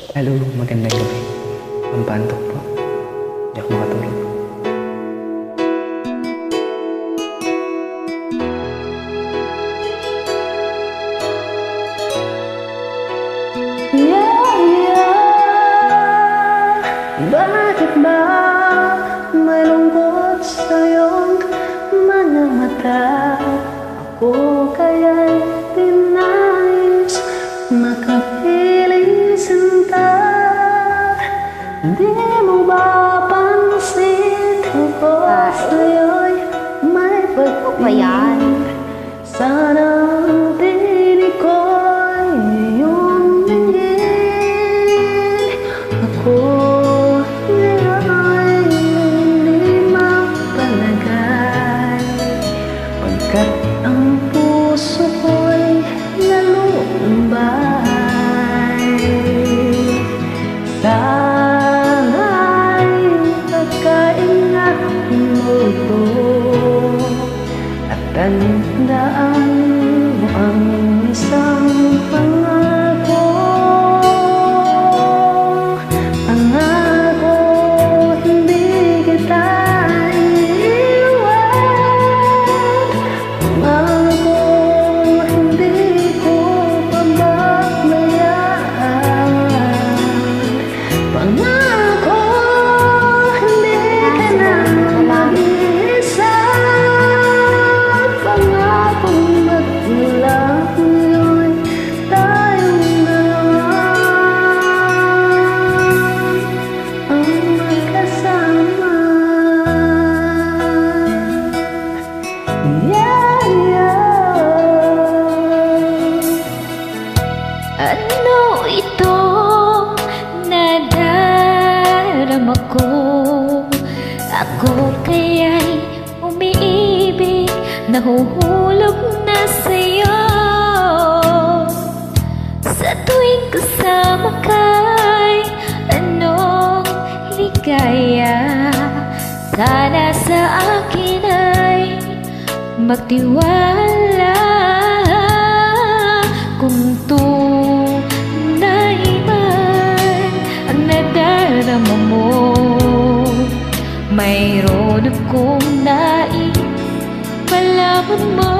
Hello, magandang gabi. Pampaantok po. Hindi ako makatulog. Bakit ba may lungkot sa iyong mga mata? Ako kaya'y tinais makapiling sinta. Di mo ba pansin ako sa'yo'y may pagpapayaan? Sana ang tinig ko'y iyong tingin. Ako ay hindi mapalagay, pagkat ang puso ko'y nalumbay. Sana'y pagkaingatan mo ito at tandaan mo ang isang pangako. Pangako, hindi kita iiwan. Pangako, hindi ko pababayaan. Pangako, hindi ka na mag-iisa. Pangako, magmula ngayon tayong dalawa ang magkasama. Yeah, yeah. Ano ito nadarama ko? Ako kaya'y umiibig, nahuhulog na sa'yo. Sa tuwing kasama ka'y anong ligaya. Sana sa akin ay magtiwala. Kung tunay man ang nadarama mo, mayroon akong nais malaman mo.